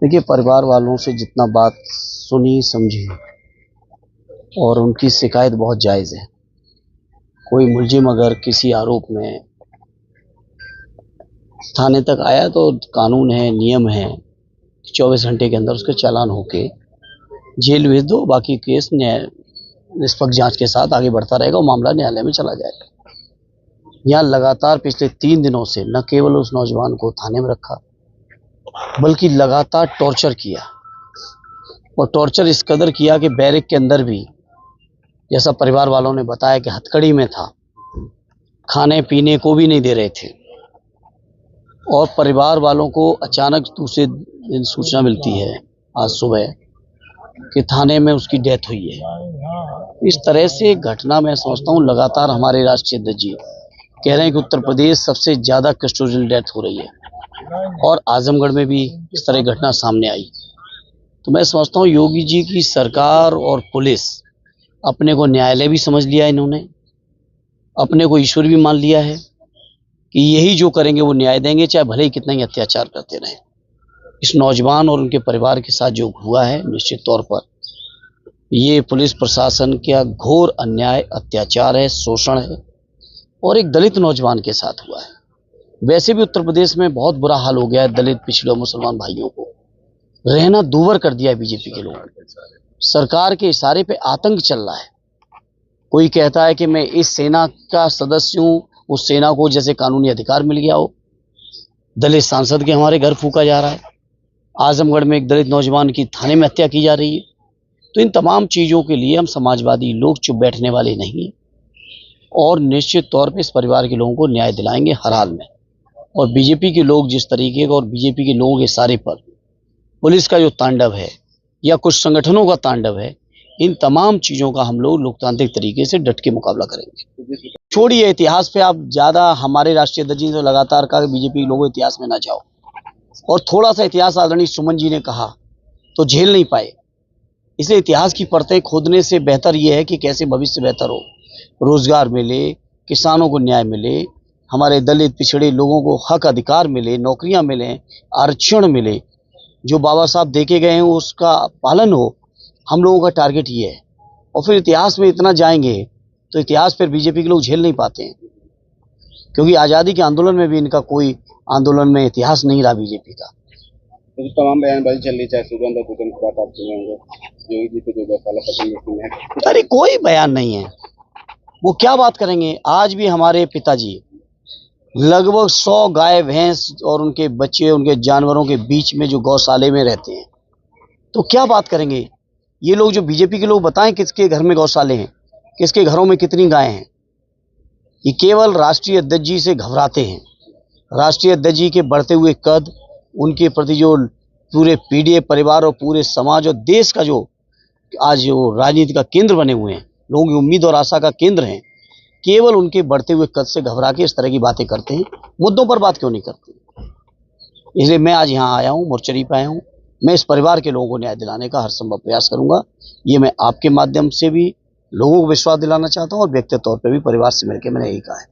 देखिए, परिवार वालों से जितना बात सुनी समझी और उनकी शिकायत बहुत जायज़ है। कोई मुलजिम अगर किसी आरोप में थाने तक आया तो कानून है, नियम है, 24 घंटे के अंदर उसके चालान होके जेल भेज दो। बाकी केस निष्पक्ष जांच के साथ आगे बढ़ता रहेगा और मामला न्यायालय में चला जाएगा। यहाँ लगातार पिछले 3 दिनों से न केवल उस नौजवान को थाने में रखा, बल्कि लगातार टॉर्चर किया, और टॉर्चर इस कदर किया कि बैरक के अंदर भी, जैसा परिवार वालों ने बताया, कि हथकड़ी में था, खाने पीने को भी नहीं दे रहे थे। और परिवार वालों को अचानक दूसरे दिन सूचना मिलती है आज सुबह कि थाने में उसकी डेथ हुई है। इस तरह से घटना मैं समझता हूँ लगातार हमारे राष्ट्रीय अध्यक्ष जी कह रहे हैं कि उत्तर प्रदेश सबसे ज़्यादा कस्टोडियल डेथ हो रही है, और आजमगढ़ में भी इस तरह घटना सामने आई। तो मैं समझता हूँ योगी जी की सरकार और पुलिस अपने को न्यायालय भी समझ लिया, इन्होंने अपने को ईश्वर भी मान लिया है कि यही जो करेंगे वो न्याय देंगे, चाहे भले ही कितना ही अत्याचार करते रहें। इस नौजवान और उनके परिवार के साथ जो हुआ है, निश्चित तौर पर ये पुलिस प्रशासन का घोर अन्याय, अत्याचार है, शोषण है, और एक दलित नौजवान के साथ हुआ है। वैसे भी उत्तर प्रदेश में बहुत बुरा हाल हो गया है, दलित पिछड़े मुसलमान भाइयों को रहना दूभर कर दिया है बीजेपी के लोगों ने। सरकार के इशारे पे आतंक चल रहा है। कोई कहता है कि मैं इस सेना का सदस्य हूँ, उस सेना को जैसे कानूनी अधिकार मिल गया हो। दलित सांसद के हमारे घर फूका जा रहा है, आजमगढ़ में एक दलित नौजवान की थाने में हत्या की जा रही है। तो इन तमाम चीज़ों के लिए हम समाजवादी लोग चुप बैठने वाले नहीं, और निश्चित तौर पे इस परिवार के लोगों को न्याय दिलाएंगे हर हाल में। और बीजेपी के लोग जिस तरीके का, और बीजेपी के लोगों के इशारे पर पुलिस का जो तांडव है या कुछ संगठनों का तांडव है, इन तमाम चीज़ों का हम लोग लोकतांत्रिक तरीके से डट के मुकाबला करेंगे। छोड़िए इतिहास पे आप ज़्यादा, हमारे राष्ट्रीय अध्यक्ष जी ने लगातार कहा कि बीजेपी लोगों इतिहास में ना जाओ, और थोड़ा सा इतिहास आदरणीय सुमन जी ने कहा तो झेल नहीं पाए। इसलिए इतिहास की परतें खोदने से बेहतर ये है कि कैसे भविष्य बेहतर हो, रोजगार मिले, किसानों को न्याय मिले, हमारे दलित पिछड़े लोगों को हक अधिकार मिले, नौकरियां मिले, आरक्षण मिले, जो बाबा साहब देके गए हैं उसका पालन हो। हम लोगों का टारगेट ये है। और फिर इतिहास में इतना जाएंगे तो इतिहास पर बीजेपी के लोग झेल नहीं पाते हैं, क्योंकि आज़ादी के आंदोलन में भी इनका कोई आंदोलन में इतिहास नहीं रहा बीजेपी का। तो तमाम बयानबाजी चल रही, चाहे सुगंध की बात आप सुने होंगे, योगी जी पे जो अरे कोई बयान नहीं है, वो क्या बात करेंगे। आज भी हमारे पिताजी लगभग 100 गाय भैंस और उनके बच्चे, उनके जानवरों के बीच में जो गौशाले में रहते हैं, तो क्या बात करेंगे। ये लोग जो बीजेपी के लोग बताएं किसके घर में गौशाले हैं, किसके घरों में कितनी गायें हैं। ये केवल राष्ट्रीय अध्यक्ष जी से घबराते हैं। राष्ट्रीय अध्यक्ष जी के बढ़ते हुए कद, उनके प्रति जो पूरे पीडीए परिवार और पूरे समाज और देश का जो आज जो राजनीति का केंद्र बने हुए हैं, लोगों की उम्मीद और आशा का केंद्र हैं, केवल उनके बढ़ते हुए कद से घबरा के इस तरह की बातें करते हैं। मुद्दों पर बात क्यों नहीं करते। इसलिए मैं आज यहाँ आया हूँ, मोर्चरी पे आया हूँ। मैं इस परिवार के लोगों को न्याय दिलाने का हर संभव प्रयास करूंगा। ये मैं आपके माध्यम से भी लोगों को विश्वास दिलाना चाहता हूँ, और व्यक्तिगत तौर पर भी परिवार से मिलकर मैंने यही कहा है।